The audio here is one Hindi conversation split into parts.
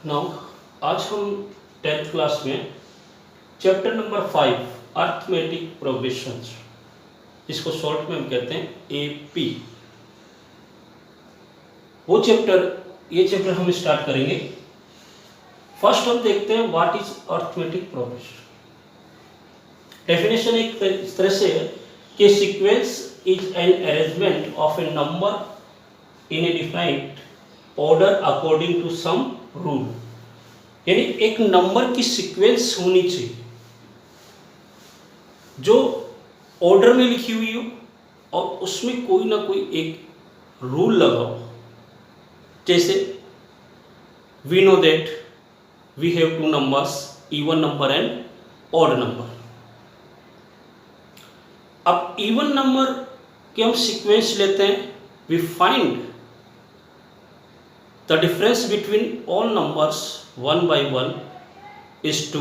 नाउ आज हम 10th क्लास में चैप्टर नंबर 5 अर्थमेटिक प्रोग्रेशंस, जिसको शॉर्ट में हम कहते हैं एपी, ये चैप्टर हम स्टार्ट करेंगे। फर्स्ट हम देखते हैं what is arithmetic progression. Definition एक इस तरह से है कि sequence is an arrangement of a number in a defined order according to some rule. यानी एक नंबर की सीक्वेंस होनी चाहिए जो ऑर्डर में लिखी हुई हो और उसमें कोई ना कोई एक रूल लगा हो। जैसे we know that we have two numbers, even number and odd number. अब इवन नंबर के हम सीक्वेंस लेते हैं, we find the difference between all numbers 1 by 1 is 2।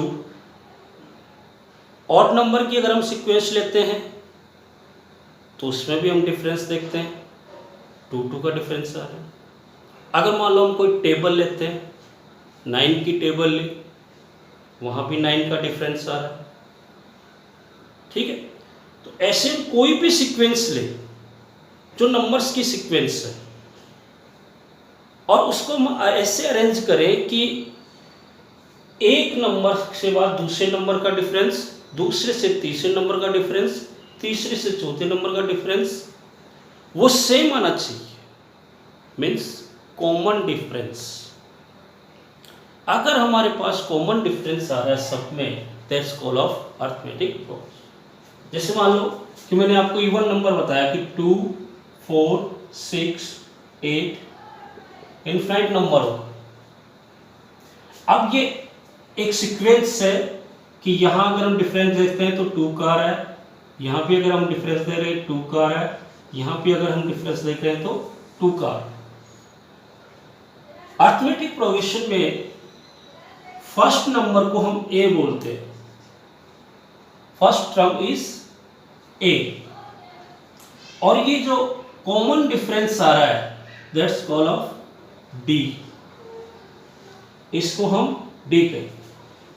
Odd number की अगर हम सीक्वेंस लेते हैं तो उसमें भी हम डिफरेंस देखते हैं, 2 का डिफरेंस आ रहा है। अगर मान लो हम कोई टेबल लेते हैं, 9 की टेबल ली, वहाँ भी 9 का डिफरेंस आ रहा है। ठीक है, तो ऐसे कोई भी सीक्वेंस ले जो नंबर्स की सीक्वेंस है और उसको हम ऐसे अरेंज करें कि एक नंबर से बाद दूसरे नंबर का डिफरेंस, दूसरे से तीसरे नंबर का डिफरेंस, तीसरे से चौथे नंबर का डिफरेंस वो सेम आना चाहिए, मीन्स कॉमन डिफरेंस। अगर हमारे पास कॉमन डिफरेंस आ रहा है सब में, that's called of arithmetic progression. जैसे मान लो कि मैंने आपको इवन नंबर बताया कि 2, 4, 6, 8 इनफाइनाइट नंबर होगा। अब ये एक सीक्वेंस है कि यहाँ अगर हम डिफरेंस देखते हैं तो 2 का आ रहा है, यहाँ भी अगर हम डिफरेंस दे रहे हैं 2 का आ रहा है, यहाँ भी अगर हम डिफरेंस देख रहे हैं तो 2 का आ रहा है। अर्थमेटिक प्रोग्रेशन में फर्स्ट नंबर को हम ए बोलते हैं, फर्स्ट टर्म इज ए, और ये जो कॉमन डिफरेंस आ रहा है दैट्स कॉल्ड ऑफ डी, इसको हम डी कहें।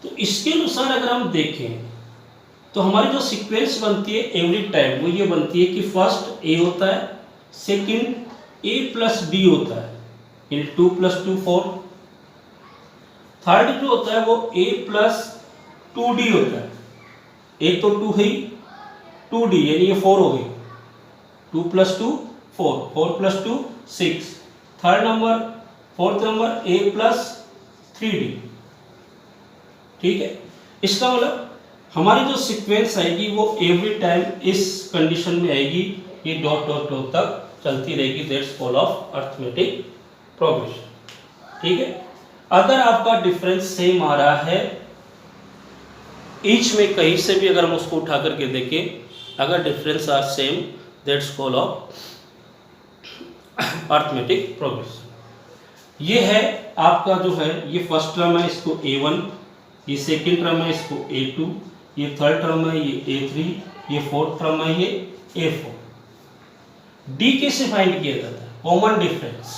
तो इसके अनुसार अगर हम देखें तो हमारी जो सीक्वेंस बनती है एवरी टाइम वो ये बनती है कि फर्स्ट ए होता है, सेकंड ए प्लस डी होता है, यानी 2 + 2 4। थर्ड जो होता है वो ए प्लस 2d होता है, एक तो 2 है, 2d यानी ये 4 हो गई, 2 + 2 4, 4 + 2 6। Third number, fourth number A plus 3d। ठीक है, इसका मतलब हमारी जो सीक्वेंस आएगी वो एवरी टाइम इस कंडीशन में आएगी, ये डॉट डॉट डॉट तक चलती रहेगी, that's called of arithmetic progression. ठीक है, अगर आपका डिफरेंस सेम आ रहा है ईच में कहीं से भी, अगर हम उसको उठा करके देखें, अगर difference are same that's called of arithmetic progression. ये है आपका जो है, ये फर्स्ट टर्म है इसको A1, ये सेकंड टर्म है इसको A2, ये थर्ड टर्म है ये A3, ये फोर्थ टर्म है ये A4। डी कैसे फाइंड किया जाता है? Common difference.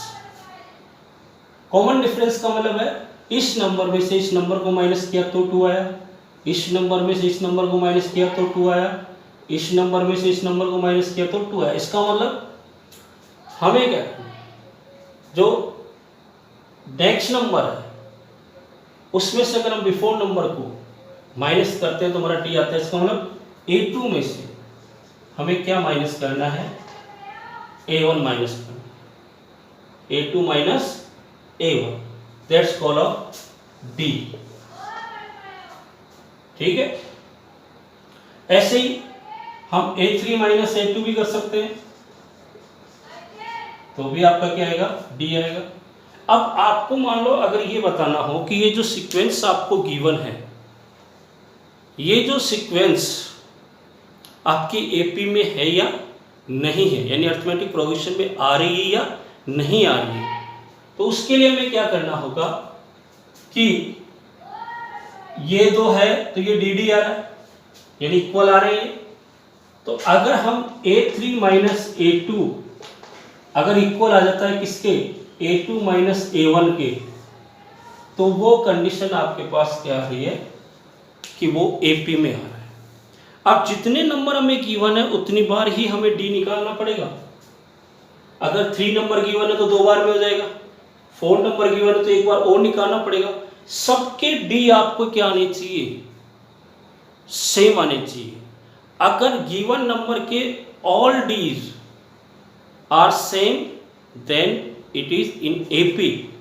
कॉमन डिफरेंस का मतलब है इस नंबर में से इस नंबर को माइनस किया तो 2 आया, इस नंबर में से इस नंबर को माइनस किया तो 2 आया, इस नंबर में से इस नंबर को माइनस किया तो 2 आया। इसका मतलब हमें क्या, जो नेक्स्ट नंबर है उसमें से अगर हम बिफोर नंबर को माइनस करते हैं तो हमारा डी आता है। इसका मतलब A2 में से हमें क्या माइनस करना है, A1 माइनस करना, A2 minus A1, that's called of D. ठीक है, ऐसे ही हम A3 माइनस A2 भी कर सकते हैं, तो भी आपका क्या आएगा, डी आएगा। अब आपको मान लो अगर ये बताना हो कि ये जो सीक्वेंस आपको गिवन है, ये जो सीक्वेंस आपकी एपी में है या नहीं है, यानी अर्थमेटिक प्रोग्रेशन में आ रही है या नहीं आ रही है, तो उसके लिए हमें क्या करना होगा कि ये दो है तो ये डी आ रहा है, यानी इक्वल आ रहे हैं। तो अगर हम A3 माइनस A2 अगर इक्वल आ जाता है किसके, A2 माइनस A1 के, तो वो कंडीशन आपके पास क्या आ रही है कि वो एपी में आ रहा है। अब जितने नंबर हमें गिवन है उतनी बार ही हमें डी निकालना पड़ेगा। अगर 3 नंबर गिवन है तो 2 बार में हो जाएगा, 4 नंबर गिवन है तो 1 बार और निकालना पड़ेगा। सबके डी आपको क्या आने चाहिए, सेम आने चाहिए। अगर गिवन नंबर के all D's are same then it is in AP,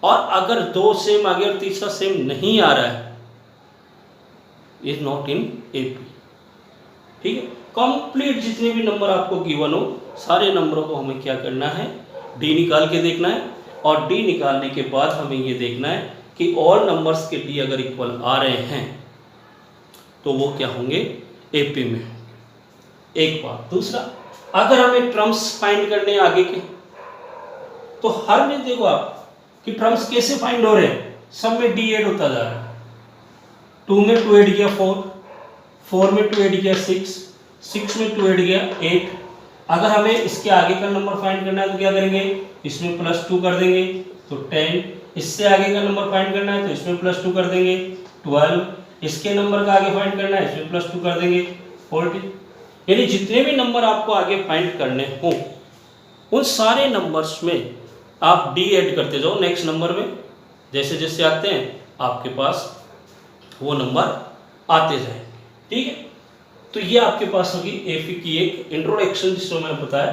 और अगर 2 सेम आ गया और तीसरा सेम नहीं आ रहा है, इज नॉट इन एपी। ठीक है, कंप्लीट जितने भी नंबर आपको गिवन हो सारे नंबरों को हमें क्या करना है, डी निकाल के देखना है। और डी निकालने के बाद हमें ये देखना है कि ऑल नंबर्स के डी अगर इक्वल आ रहे हैं तो वो क्या होंगे, एपी में होंगे। एक बात। दूसरा, अगर हमें टर्म्स फाइंड करने आगे के, तो हर में देखो आप कि टर्म्स कैसे फाइंड हो रहे हैं, सब में डी ऐड होता जा रहा है। 2 में 2 ऐड किया 4, 4 में 2 ऐड किया 6, 6 में 2 ऐड किया 8। अगर हमें इसके आगे का नंबर फाइंड करना है तो क्या करेंगे, इसमें +2 कर देंगे तो 10। इससे आगे का नंबर फाइंड करना है तो इसमें +2 कर देंगे 12। इसके नंबर का आगे फाइंड करना है इसमें +2 कर देंगे 14। यानी जितने भी नंबर आपको आगे फाइंड करने हो उन सारे नंबर्स में आप डी ऐड करते जाओ नेक्स्ट नंबर में। जैसे जैसे आते हैं आपके पास वो नंबर आते जाएंगे। ठीक है, तो ये आपके पास होगी एपी की एक इंट्रोडक्शन, जिसमें मैंने बताया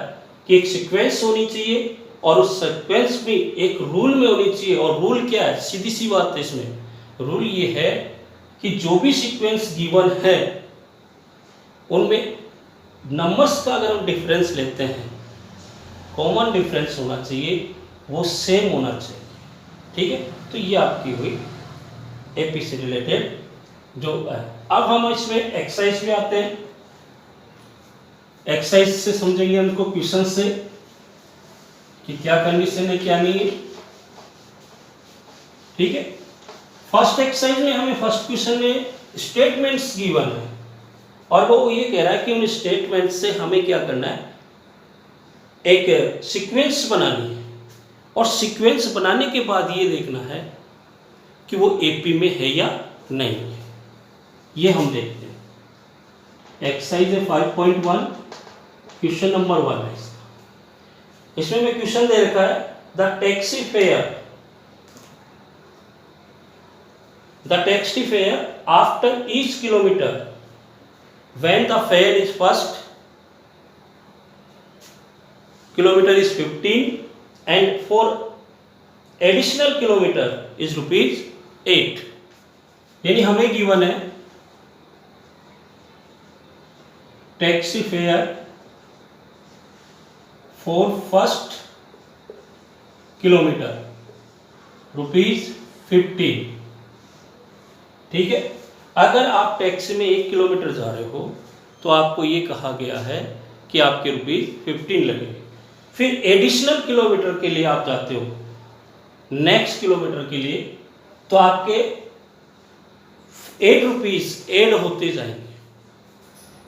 कि एक सीक्वेंस होनी चाहिए और उस सीक्वेंस में एक रूल में होनी चाहिए। और रूल क्या है, सीधी सी बात है इसमें, रूल ये है कि जो भी सीक्वेंस गिवन है उनमें नंबर्स का अगर हम डिफरेंस लेते हैं, कॉमन डिफरेंस होना चाहिए, वो सेम होना चाहिए। ठीक है, तो ये आपकी हुई एपी से रिलेटेड जो है। अब हम इसमें एक्सरसाइज में आते हैं। एक्सरसाइज से समझेंगे हमको क्वेश्चन से कि क्या कंडीशन है क्या नहीं है। ठीक है, फर्स्ट एक्सरसाइज में हमें फर्स्ट क्वेश्चन में स्टेटमेंट्स गिवन है और वो ये कह रहा है कि उन स्टेटमेंट से हमें क्या करना है, एक सीक्वेंस बनानी है। और सीक्वेंस बनाने के बाद ये देखना है कि वो एपी में है या नहीं है। ये हम देखते हैं। एक्सरसाइज है 5.1, क्वेश्चन नंबर 1 है इसका। इसमें मैं क्वेश्चन दे रखा है, the taxi fare after each kilometre when the fair is first kilometre is 15 and for additional kilometer is ₹8। यानी हमें गिवन है taxi fare for first kilometre ₹15। ठीक है, अगर आप टैक्सी में 1 किलोमीटर जा रहे हो तो आपको ये कहा गया है कि आपके ₹15 लगेंगे। फिर एडिशनल किलोमीटर के लिए आप जाते हो, नेक्स्ट किलोमीटर के लिए, तो आपके ₹8 ऐड होते जाएंगे।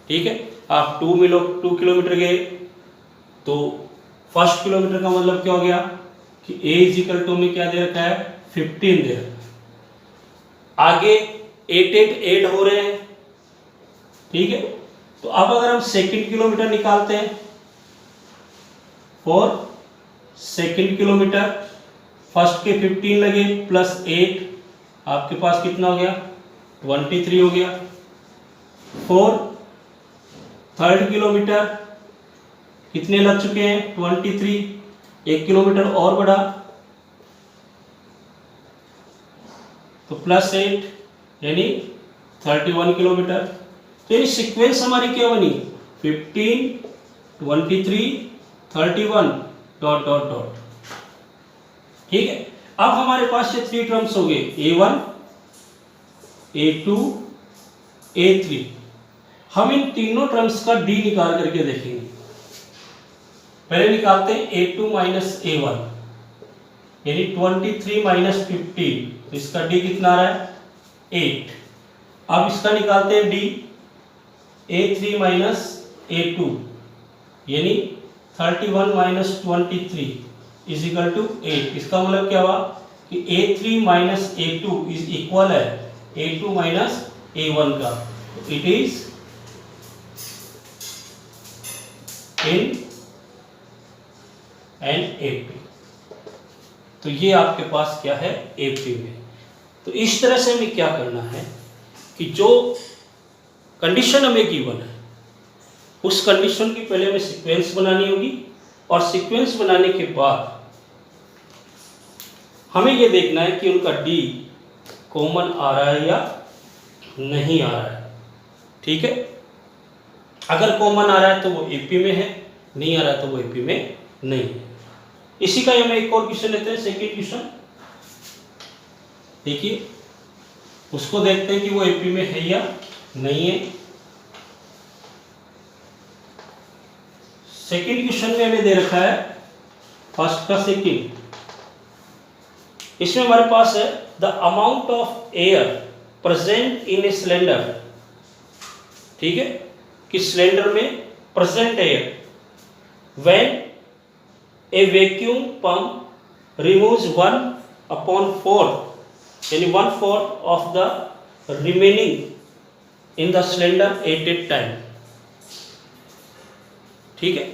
ठीक है, आप 2 किलोमीटर गए तो फर्स्ट किलोमीटर का मतलब क्या हो गया कि A में क्या दे रखा है, 15 दे रखा है। आगे 8 ऐड हो रहे हैं। ठीक है, तो अब अगर हम सेकंड किलोमीटर निकालते हैं, फॉर सेकंड किलोमीटर फर्स्ट के 15 लगे +8, आपके पास कितना हो गया, 23 हो गया। फॉर थर्ड किलोमीटर कितने लग चुके हैं, 23, 1 किलोमीटर और बढ़ा तो +8 यानी 31 किलोमीटर। तो यानी सीक्वेंस हमारी क्या बनी, 15, 23, 31 ... ठीक है, अब हमारे पास ये 3 टर्म्स हो गए, A1, A2, A3। हम इन तीनों टर्म्स का डी निकाल करके देखेंगे। पहले निकालते हैं A2 - A1 यानी 23 - 15, तो इसका डी कितना आ रहा है, 8। अब इसका निकालते हैं डी, A3 - A2 यानी 31 - 23 = 8। इसका मतलब क्या हुआ, कि A3 minus A2 is equal है A2 माइनस A1 का, तो it is in and AP। तो ये आपके पास क्या है AP में। तो इस तरह से हमें क्या करना है कि जो कंडीशन हमें गिवन है उस कंडीशन की पहले हमें सीक्वेंस बनानी होगी, और सीक्वेंस बनाने के बाद हमें ये देखना है कि उनका D कॉमन आ रहा है या नहीं आ रहा है। ठीक है, अगर कॉमन आ रहा है तो वो AP में है, नहीं आ रहा है तो वो AP में नहीं है। इसी का हम एक और क्वेश्चन लेते हैं, सेकेंड क्वेश्चन। देखिए उसको देखते हैं कि वो AP में है या नहीं है। सेकेंड क्वेश्चन में हमें दे रखा है फर्स्ट का सेकेंड। इसमें हमारे पास है the amount of air present in a cylinder. ठीक है, कि सिलेंडर में present air when A vacuum pump removes 1/4 यानी 1/4 of the remaining in the cylinder eight A time. ठीक है,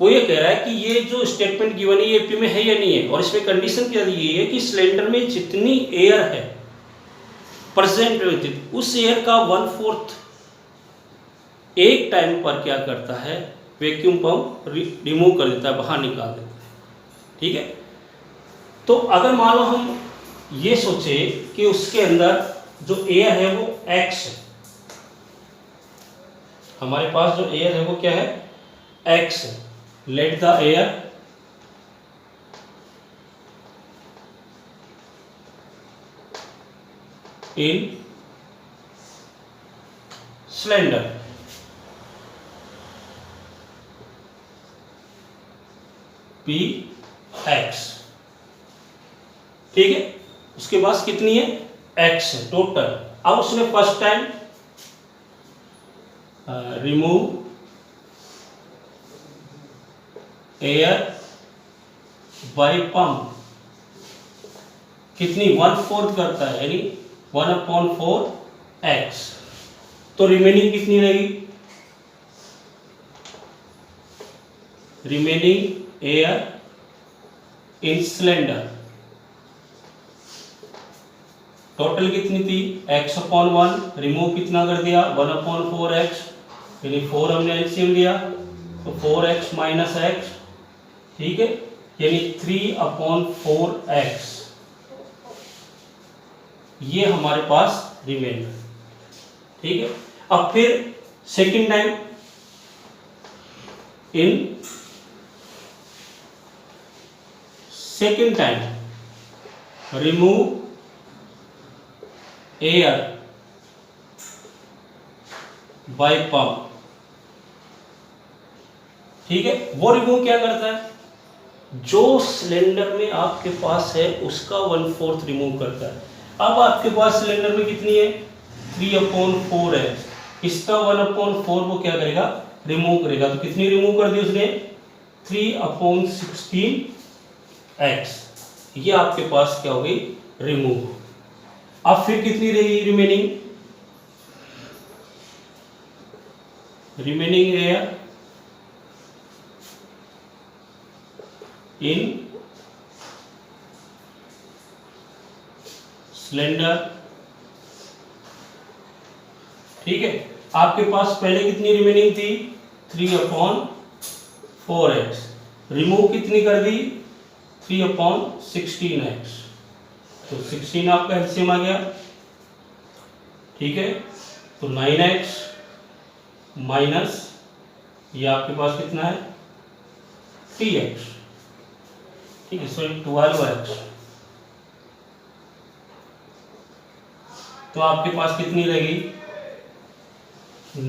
वो ये कह रहा है कि ये जो स्टेटमेंट गिवन है ये AP में है या नहीं है, और इसमें कंडीशन क्या दी गई है कि सिलेंडर में जितनी एयर है प्रेजेंट उस एयर का 1/4 एक टाइम पर क्या करता है, वैक्यूम पंप रिमूव कर देता है, बाहर निकाल देता है। ठीक है, तो अगर मान लो हम ये सोचे कि उसके अंदर जो एयर है वो X है, हमारे पास जो एयर है वो क्या है X है। Let the air in cylinder PX। ठीक है, उसके पास कितनी है X है टोटल। अब उसने first time remove air by pump कितनी 1/4 करता है, यानी 1/4X। तो रिमेनिंग कितनी रहेगी, remaining air in cylinder total कितनी थी X/1, रिमूव कितना कर दिया 1/4X, यानी 4 हमने एलसीएम लिया तो 4X माइनस X। ठीक है, यानी 3/4X ये हमारे पास रिमेन। ठीक है, अब फिर second time in second time remove air by pump. ठीक है, वो रिमूव क्या करता है, जो सिलेंडर में आपके पास है उसका 1/4 रिमूव करता है। अब आपके पास सिलेंडर में कितनी है 3/4 है, इसका 1/4 वो क्या करेगा रिमूव करेगा। तो कितनी रिमूव कर दी उसने 3/16X। ये आपके पास क्या हो गई रिमूव। अब फिर कितनी रहेगी remaining, remaining air in cylinder. ठीक है, आपके पास पहले कितनी रिमेनिंग थी 3/4X, रिमूव कितनी कर दी 3/16X, तो 16 आपका एलसीएम आ गया। ठीक है, तो 9X माइनस ये आपके पास कितना है 3X। ठीक है, सॉरी 12X। तो आपके पास कितनी रहेगी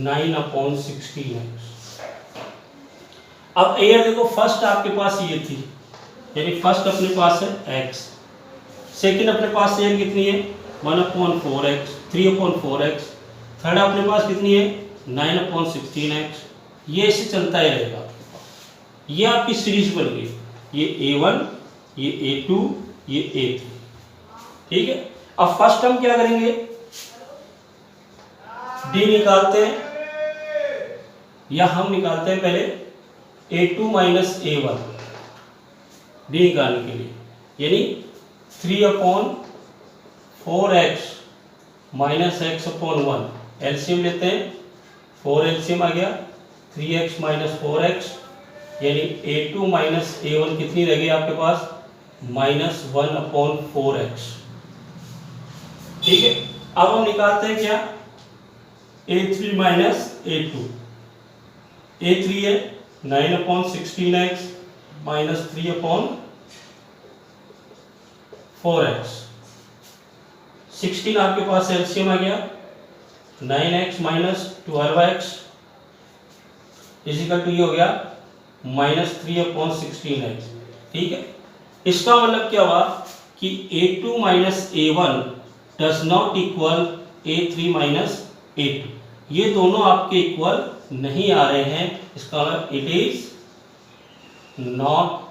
9/16X। अब एयर देखो फर्स्ट आपके पास ये थी, यानी फर्स्ट अपने पास है X, सेकेंड अपने पास एयर कितनी है 1/4X 3/4X, थर्ड अपने पास कितनी है 9/16X। ये ऐसे चलता ही रहेगा आपके पास। ये आपकी सीरीज बन गई, ये A1 ये A2 ये A3। ठीक है। अब फर्स्ट टर्म क्या करेंगे, डी निकालते हैं या हम निकालते हैं पहले a2 माइनस a1 डी निकालने के लिए, यानी 3/4x minus x upon 1 LCM लेते हैं, 4 एलसीएम आ गया, 3x माइनस 4x यानी a2 माइनस a1 कितनी रह गई आपके पास, -1/4x। ठीक है। अब हम निकालते हैं क्या, a3 माइनस a2, a3 है 9/16x माइनस 3/4x, 16 आपके पास एलसीएम आ गया, 9x minus 12x is equal to ये हो गया -3/16x। ठीक है। इसका मतलब क्या हुआ कि a2 minus a1 does not equal a3 minus a2, ये दोनों आपके इक्वल नहीं आ रहे हैं, इसका मतलब इट इज नॉट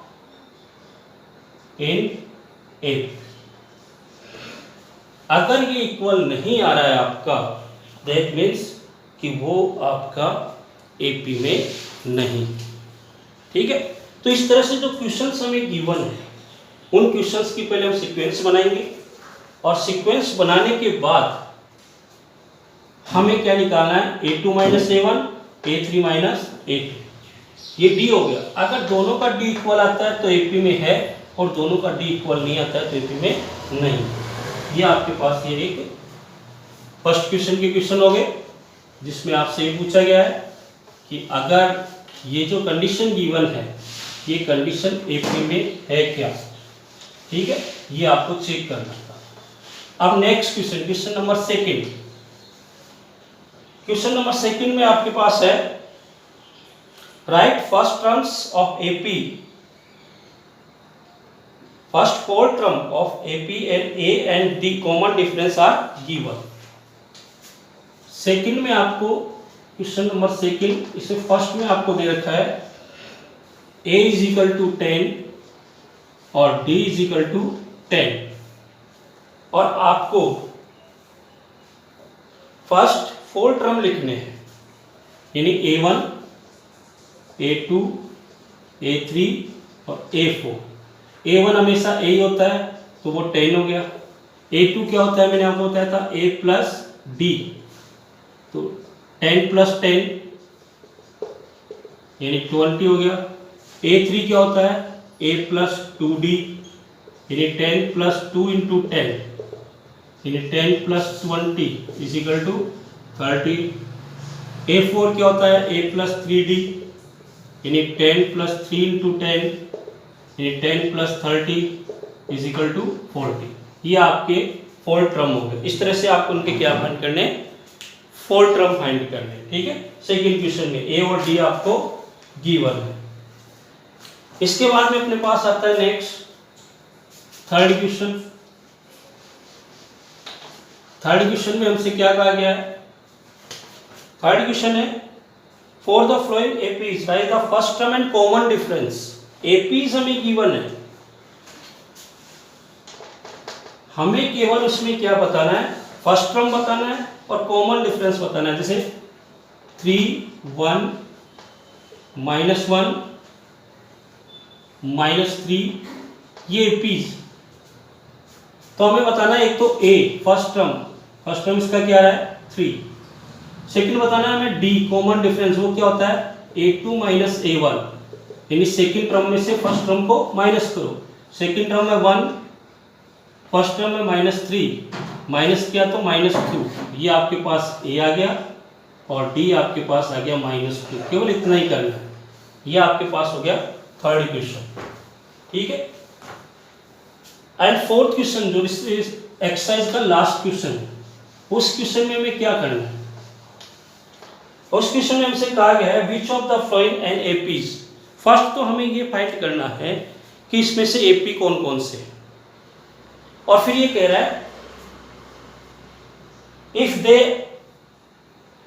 इन ए। अगर ये इक्वल नहीं आ रहा है आपका, दैट मीन्स कि वो आपका एपी में नहीं। ठीक है। तो इस तरह से जो क्वेश्चंस हमें गिवन है उन क्वेश्चंस की पहले हम सीक्वेंस बनाएंगे और सीक्वेंस बनाने के बाद हमें क्या निकालना है, a2 minus a1, a3 minus a2, ये d हो गया। अगर दोनों का d इक्वल आता है तो एपी में है और दोनों का d इक्वल नहीं आता है तो एपी में नहीं। ये आपके पास ये एक फर्स्ट क्वेश्चन के क्वेश्चन हो गए जिसमें आपसे ये पूछा गया है कि अगर ये जो कंडीशन गिवन है ये कंडीशन एपी में है क्या। ठीक है, ये आपको चेक करना था। अब next question, question number second. Question number second में आपके पास है write first terms of AP, first four term of AP and a and d common difference are given. Second में आपको क्वेश्चन नंबर सेकंड, इसे फर्स्ट में आपको दे रखा है a इज इक्वल टू 10 और d इज इक्वल टू 10 और आपको फर्स्ट फोर टर्म लिखने हैं, यानी a1, a2, a3 और a4। a1 हमेशा a ही होता है तो वो 10 हो गया। a2 क्या होता है, मैंने आपको बताया था a प्लस d, तो 10 प्लस 10 यानी 20 हो गया। a3 क्या होता है, a प्लस 2d यानी 10 प्लस 2 इंटू 10 यानी 10 plus 20 is equal to 30। a4 क्या होता है, a प्लस 3d यानी 10 प्लस 3 इंटू 10 यानी 10 प्लस 30 इज इक्वल टू 40। ये आपके फोर टर्म हो गए। इस तरह से आपको उनके क्या फाइंड करने, फोर टर्म फाइंड करने। ठीक है, सेकंड क्वेश्चन में ए और डी आपको गिवन है। इसके बाद में अपने पास आता है next third question. Third question में हमसे क्या कहा गया है, थर्ड क्वेश्चन है for the flowing APs right the first term and common difference. APs हमें गिवन है, हमें केवल उसमें क्या बताना है, फर्स्ट टर्म बताना है और कॉमन डिफरेंस बताना है। जैसे 3, 1, -1, -3, ये एपीज तो हमें बताना है। एक तो a फर्स्ट टर्म इसका क्या है 3। सेकंड बताना है हमें d कॉमन डिफरेंस, वो क्या होता है a2 माइनस a1, यानी सेकंड टर्म में से फर्स्ट टर्म को माइनस करो। सेकंड टर्म में 1, फर्स्ट टर्म में -3 माइनस किया तो -2, ये आपके पास a आ गया और d आपके पास आ गया -2। केवल इतना ही करना है, ये आपके पास हो गया थर्ड क्वेश्चन। ठीक है। एंड फोर्थ क्वेश्चन जो इस एक्सरसाइज का लास्ट क्वेश्चन है, उस क्वेश्चन में हमें क्या करना है। उस क्वेश्चन में हमसे कहा गया है which of the flowing and APs. First तो हमें ये फाइंड करना है कि इसमें से एपी कौन कौन से है, और फिर ये कह रहा है if they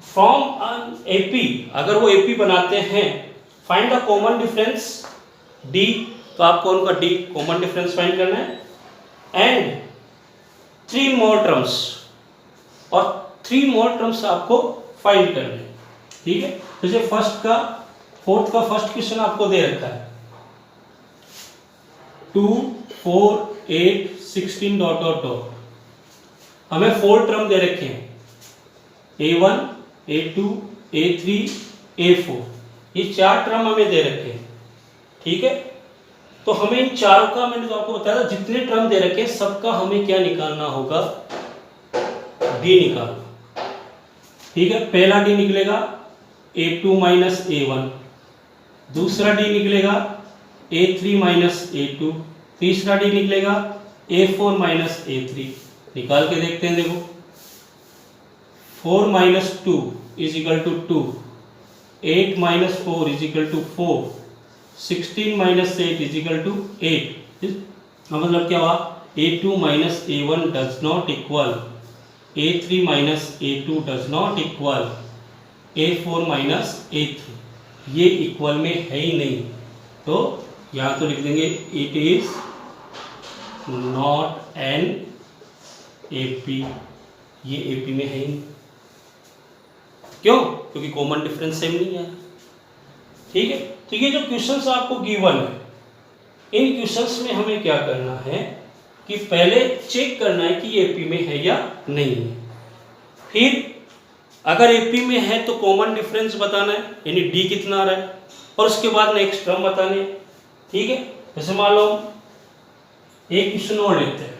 from an AP, अगर वो एपी बनाते हैं, find the common difference D, तो आपको उनका डी कॉमन डिफरेंस फाइंड करना है। एंड 3 मोर टर्म्स और 3 मोर टर्म्स आपको फाइंड करने हैं, ठीक है। जैसे फोर्थ का फर्स्ट क्वेश्चन आपको दे रखा है 2 4 8 16 डॉट डॉट डॉट। हमें 4 टर्म दे रखे हैं A1 A2 A3 A4, ये 4 टर्म हमें दे रखे हैं, ठीक है। तो हमें इन चारों का, मैंने तो आपको बताया था, जितने टर्म दे रखे हैं सबका हमें क्या निकालना होगा, डी निकालना, ठीक है। पहला डी निकलेगा A2 माइनस A1, दूसरा डी निकलेगा A3 माइनस A2, तीसरा डी निकलेगा A4 माइनस A3। निकाल के देखते हैं, देखो 4 minus 2 is equal to 2, 8 minus 4 is equal to 4, 16 minus 8 is equal to 8। मतलब क्या हुआ, A2 minus A1 does not equal A3 minus A2 does not equal A4 minus A3, ये इक्वल में है ही नहीं। तो यहाँ तो लिख देंगे it is not an AP, ये AP में है ही नहीं। क्यों? क्योंकि कॉमन डिफरेंस सेम नहीं है, ठीक है। तो ये जो क्वेश्चंस आपको गिवन है, इन क्वेश्चंस में हमें क्या करना है कि पहले चेक करना है कि ये AP में है या नहीं है। फिर अगर AP में है तो कॉमन डिफरेंस बताना है, यानी D कितना आ रहा है, और उसके बाद नेक्स्ट टर्म बताने, ठीक है। जैसे मान लो एक क्वेश्चन और लेते हैं,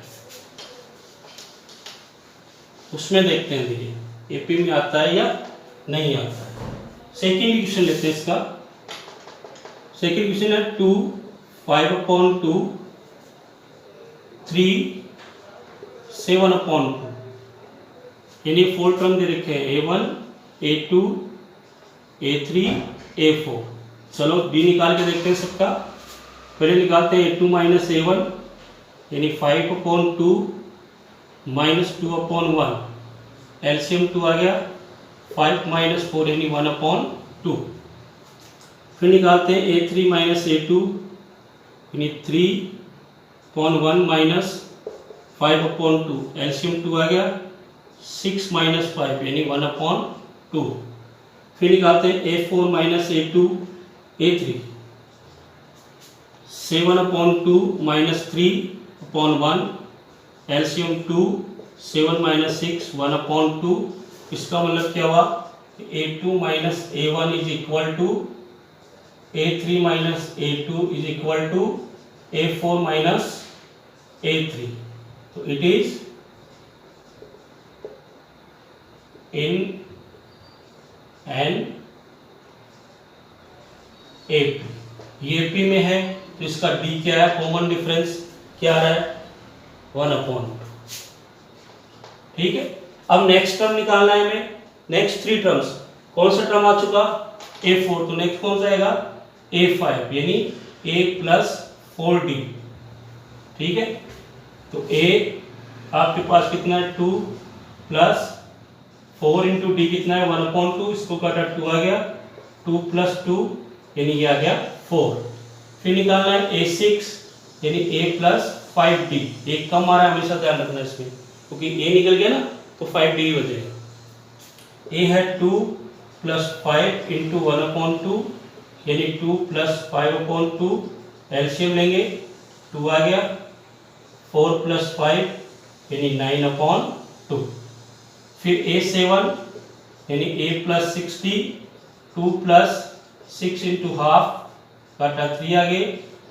उसमें देखते हैं देखिए AP में आता है या नहीं आता है। सेकेंड क्वेश्चन लेते हैं, इसका सेकेंड क्वेश्चन है 2 5/2 3 7/2, यानी 4 टर्म दे रखे हैं A1 A2 A3 A4। चलो D निकाल के देखते हैं सबका। पहले निकालते हैं A2 माइनस A1, यानी 5/2 माइनस 2/1, एलसीएम 2 आ गया, 5 माइनस 4 यानी 1/2। फिर निकालते हैं A3 माइनस A2, यानी 3/1 माइनस 5/2, एलसीएम 2 आ गया, 6 माइनस 5 यानी 1/2। फिर निकालते हैं A4 minus A2 A3, 7/2 minus 3/1, LCM 2, 7 minus 6 1/2। इसका मतलब क्या हुआ, A2 minus A1 is equal to A3 minus A2 is equal to A4 minus A3। तो it is in an AP, ये AP में है तो इसका D क्या है, कॉमन डिफरेंस क्या आ रहा है, 1/2, ठीक है। अब नेक्स्ट टर्म निकालना है हमें, नेक्स्ट 3 टर्म्स। कौन सा टर्म आ चुका, A4, तो नेक्स्ट कौन सा आएगा A5, यानी A प्लस 4D, ठीक है। तो A आपके पास कितना है 2 प्लस 4 इंटू डी कितना है 1/2, इसको काटा 2 आ गया, 2 प्लस 2 यानी ये आ गया 4। फिर निकालना है A6, यानी A प्लस 5D, एक कम आ रहा है, हमेशा ध्यान रखना इसमें, क्योंकि A निकल गया ना तो 5D ही बचेगा। A है 2 प्लस 5 इंटू 1/2, यानी 2 प्लस 5/2, एलसीएम लेंगे 2 आ गया, 4 प्लस 5 यानी 9/2। फिर A7 यानी A plus 60, 2 plus 6 into half काटा 3 आ गए,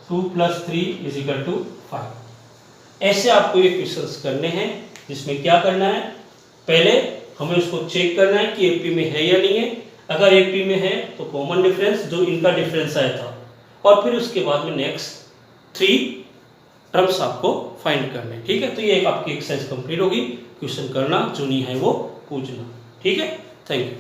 2 प्लस 3 इज इक्वल टू 5। ऐसे आपको ये क्वेश्चंस करने हैं, जिसमें क्या करना है, पहले हमें उसको चेक करना है कि AP में है या नहीं है। अगर AP में है तो कॉमन डिफरेंस जो इनका डिफरेंस आया था, और फिर उसके बाद में नेक्स्ट 3 टर्म्स आपको फाइंड करने, ठीक है। तो ये एक आपकी एक्सरसाइज कंप्लीट होगी, क्वेश्चन करना जो नहीं है वो पूछना, ठीक है। Thank you.